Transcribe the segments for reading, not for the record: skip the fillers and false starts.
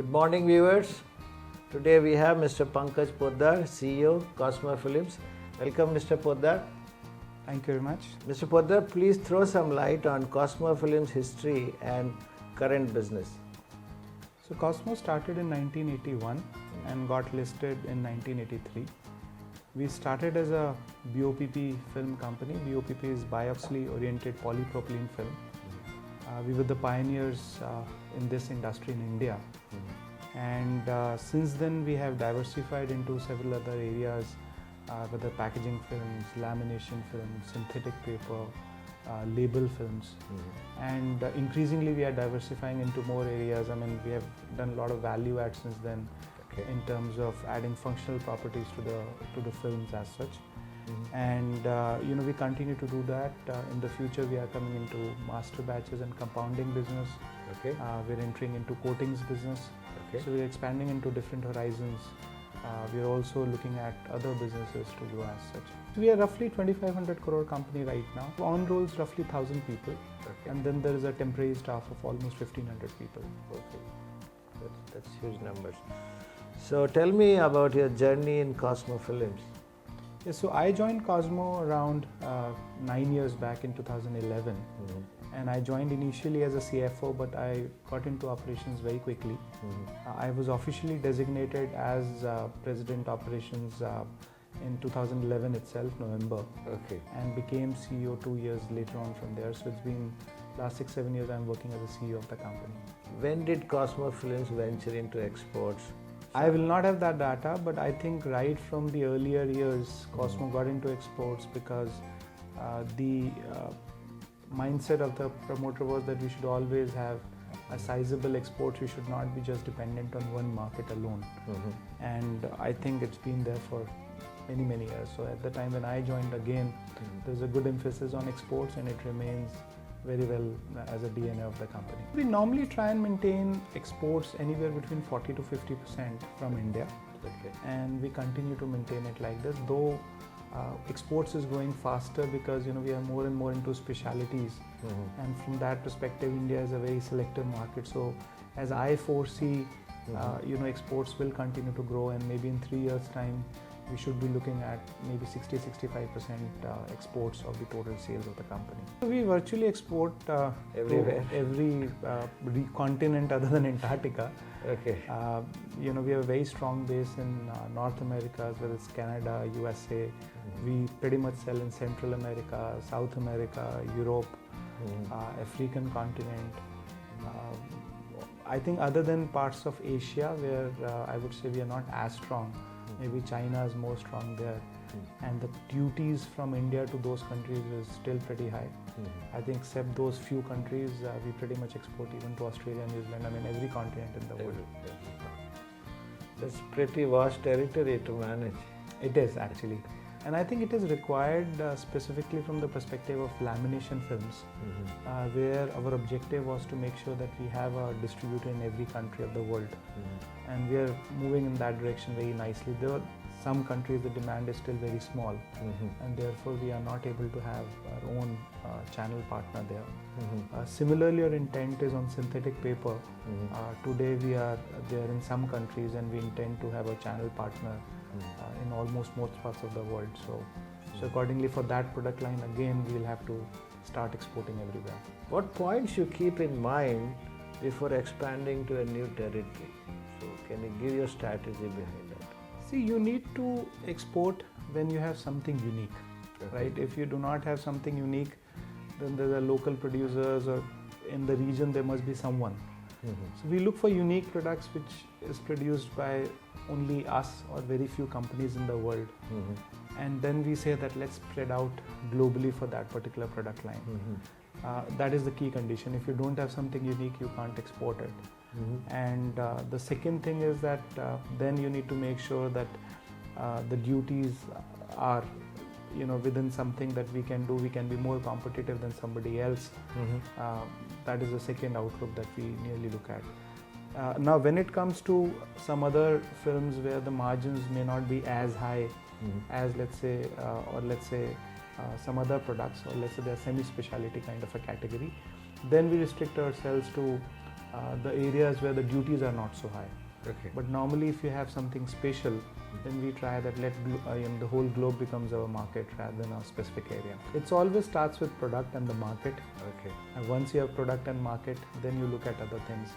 Good morning, viewers. Today we have Mr. Pankaj Poddar, CEO, Cosmo Films. Welcome, Mr. Poddar. Thank you very much. Mr. Poddar, please throw some light on Cosmo Films' history and current business. So Cosmo started in 1981 and got listed in 1983. We started as a BOPP film company. BOPP is bioxily oriented polypropylene film. We were the pioneers in this industry in India. And since then we have diversified into several other areas, whether packaging films, lamination films, synthetic paper, label films. And increasingly we are diversifying into more areas. I mean, we have done a lot of value add since then in terms of adding functional properties to the films as such. And we continue to do that. In the future we are coming into master batches and compounding business. We're entering into coatings business. So we're expanding into different horizons. We're also looking at other businesses to grow as such. So we are roughly 2,500 crore company right now. On rolls roughly 1,000 people. And then there is a temporary staff of almost 1,500 people. That's huge numbers. So tell me about your journey in Cosmo Films. Yes, so I joined Cosmo around 9 years back in 2011. And I joined initially as a CFO, but I got into operations very quickly. I was officially designated as President Operations in 2011 itself, November. And became CEO 2 years later on from there. So it's been last 6-7 years I'm working as a CEO of the company. When did Cosmo Films venture into exports? I will not have that data, but I think right from the earlier years, Cosmo got into exports because the mindset of the promoter was that we should always have a sizable export. We should not be just dependent on one market alone. And I think it's been there for many years. So at the time when I joined again, there's a good emphasis on exports and it remains very well as a DNA of the company. We normally try and maintain exports anywhere between 40 to 50% from India. And we continue to maintain it like this, though exports is growing faster because we are more and more into specialities. And from that perspective, India is a very selective market. So as I foresee, exports will continue to grow, and maybe in 3 years' time, we should be looking at maybe 60-65% exports of the total sales of the company. We virtually export Everywhere. to every continent other than Antarctica. We have a very strong base in North America, as well as Canada, USA. We pretty much sell in Central America, South America, Europe, African continent. I think other than parts of Asia where I would say we are not as strong, maybe China is more strong there. And the duties from India to those countries is still pretty high. I think except those few countries, we pretty much export even to Australia, New Zealand, I mean every continent in the world. That's pretty vast territory to manage. It is actually. And I think it is required specifically from the perspective of lamination films, where our objective was to make sure that we have a distributor in every country of the world. And we are moving in that direction very nicely. There are some countries the demand is still very small, and therefore we are not able to have our own channel partner there. Similarly, our intent is on synthetic paper. Today we are there in some countries, and we intend to have a channel partner in almost most parts of the world. So accordingly for that product line, again we will have to start exporting everywhere. What points you keep in mind before expanding to a new territory? So can you give your strategy behind that? See, you need to export when you have something unique, right? If you do not have something unique, then there are local producers, or in the region there must be someone. So we look for unique products which is produced by only us or very few companies in the world. And then we say that let's spread out globally for that particular product line. That is the key condition. If you don't have something unique, you can't export it. And the second thing is that then you need to make sure that the duties are within something that we can do. We can be more competitive than somebody else. That is the second outlook that we nearly look at. Now when it comes to some other films where the margins may not be as high as let's say some other products, or let's say they're semi-speciality kind of a category, then we restrict ourselves to the areas where the duties are not so high. Okay. But normally, if you have something special, then we try that the whole globe becomes our market rather than a specific area. It always starts with product and the market. Okay. And once you have product and market, then you look at other things,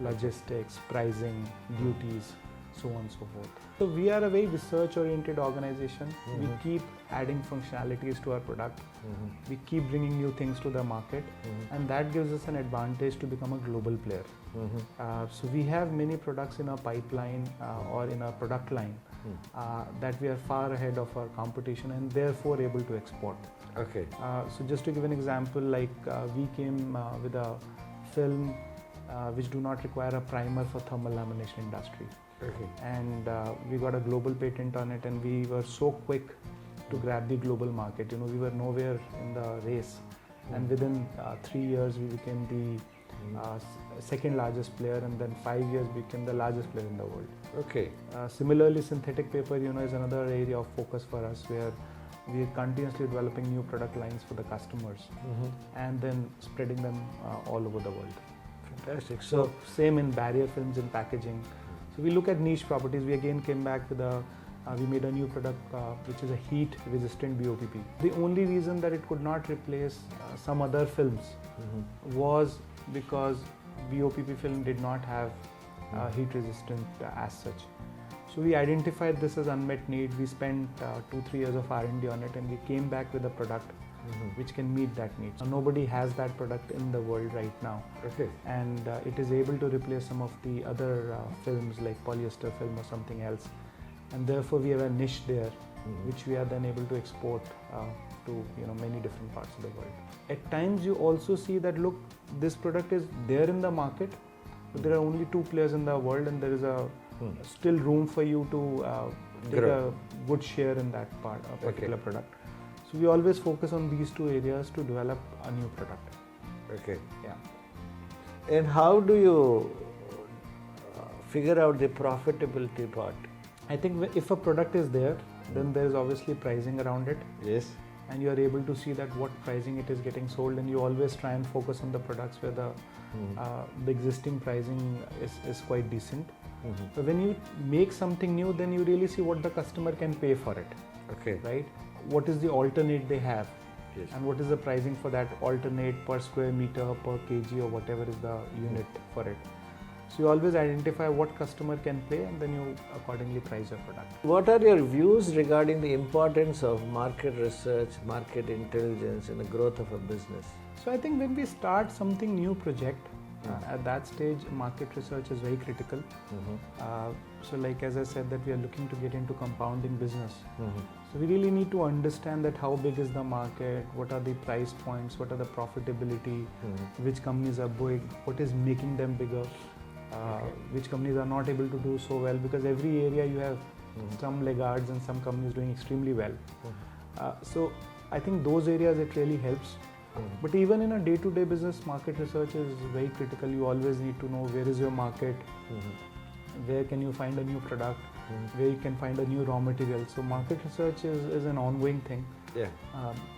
logistics, pricing, duties, so on and so forth. So we are a very research-oriented organization. We keep adding functionalities to our product. We keep bringing new things to the market, and that gives us an advantage to become a global player. So we have many products in our pipeline or in our product line that we are far ahead of our competition and therefore able to export. Okay. So just to give an example, like we came with a film which do not require a primer for thermal lamination industry. Okay. And we got a global patent on it, and we were so quick to grab the global market. You know, we were nowhere in the race, and within 3 years we became the second largest player, and then 5 years became the largest player in the world. Okay. Similarly, synthetic paper, you know, is another area of focus for us, where we are continuously developing new product lines for the customers and then spreading them all over the world. Fantastic. So same in barrier films and packaging. So we look at niche properties. We again came back with we made a new product which is a heat resistant BOPP. The only reason that it could not replace some other films was because BOPP film did not have heat resistant as such. So we identified this as unmet need. We spent 2-3 years of R&D on it, and we came back with a product which can meet that need. So nobody has that product in the world right now. Okay. And it is able to replace some of the other films like polyester film or something else. And therefore we have a niche there, which we are then able to export to many different parts of the world. At times you also see that, look, this product is there in the market, but there are only 2 players in the world, and there is still room for you to take a good share in that part, a particular product. So we always focus on these 2 areas to develop a new product. Okay. Yeah. And how do you figure out the profitability part? I think if a product is there, then there is obviously pricing around it. Yes. And you are able to see that what pricing it is getting sold, and you always try and focus on the products where the existing pricing is quite decent. But when you make something new, then you really see what the customer can pay for it. Okay. Right? What is the alternate they have? Yes. And what is the pricing for that alternate per square meter, per kg, or whatever is the unit for it. So you always identify what customer can pay, and then you accordingly price your product. What are your views regarding the importance of market research, market intelligence in the growth of a business? So I think when we start something new project, at that stage market research is very critical. So like as I said, that we are looking to get into compounding business. So we really need to understand that how big is the market, what are the price points, what are the profitability, which companies are big, what is making them bigger, which companies are not able to do so well, because every area you have some laggards and some companies doing extremely well. So I think those areas it really helps. But even in a day-to-day business, market research is very critical. You always need to know where is your market, where can you find a new product, where you can find a new raw material. So market research is an ongoing thing. Yeah.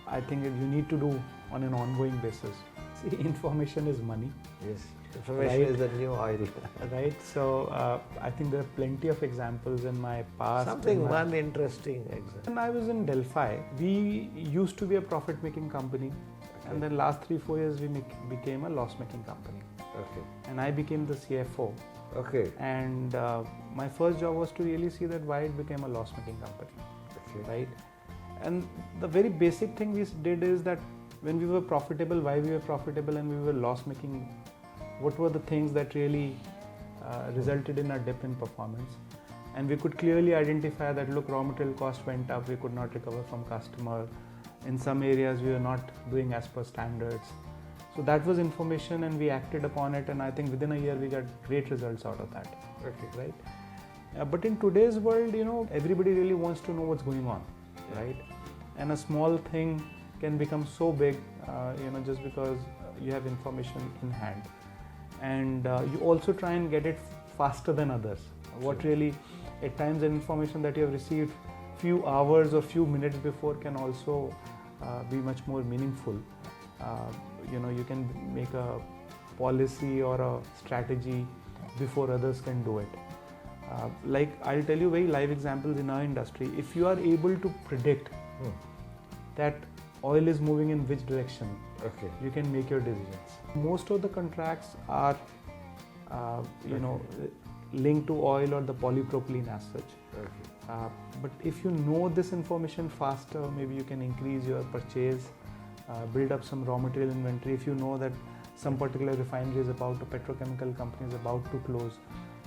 I think you need to do on an ongoing basis. See, information is money. Yes. Information is the new oil. Right. So I think there are plenty of examples in my past. One interesting example. When I was in Delphi, we used to be a profit-making company. And then last 3-4 years we became a loss-making company. Okay. And I became the CFO. Okay. And my first job was to really see that why it became a loss-making company. Okay. Right. And the very basic thing we did is that when we were profitable, why we were profitable, and we were loss-making, what were the things that really resulted in a dip in performance. And we could clearly identify that, look, raw material cost went up, we could not recover from customer. In some areas we were not doing as per standards. So that was information, and we acted upon it, and I think within a year we got great results out of that. Okay. Right? But in today's world, everybody really wants to know what's going on, right? And a small thing can become so big, just because you have information in hand. And you also try and get it faster than others. What really, at times, the information that you have received few hours or few minutes before can also be much more meaningful. You can make a policy or a strategy before others can do it. Like I'll tell you very live examples in our industry. If you are able to predict that oil is moving in which direction, Okay. you can make your decisions. Most of the contracts are, linked to oil or the polypropylene as such. Okay. But if you know this information faster, maybe you can increase your purchase, build up some raw material inventory. If you know that some particular refinery is about to, petrochemical company is about to close,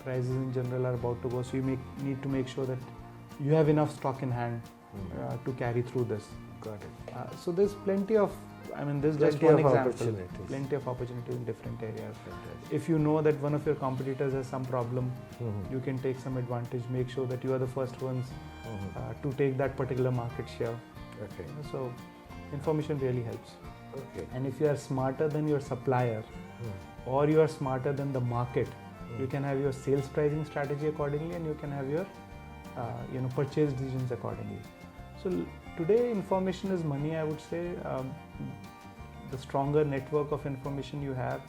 prices in general are about to go, so you need to make sure that you have enough stock in hand to carry through this. Got it. So there's plenty of, this is just Plenty one of example. opportunities. Plenty of opportunities in different areas. Fantastic. If you know that one of your competitors has some problem, Mhm. you can take some advantage, make sure that you are the first ones to take that particular market share. Okay. So information really helps. Okay. And if you are smarter than your supplier or you are smarter than the market, you can have your sales pricing strategy accordingly, and you can have your purchase decisions accordingly. So today information is money, I would say. The stronger network of information you have,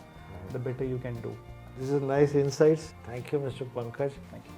the better you can do. This is nice insights. Thank you, Mr. Pankaj. Thank you.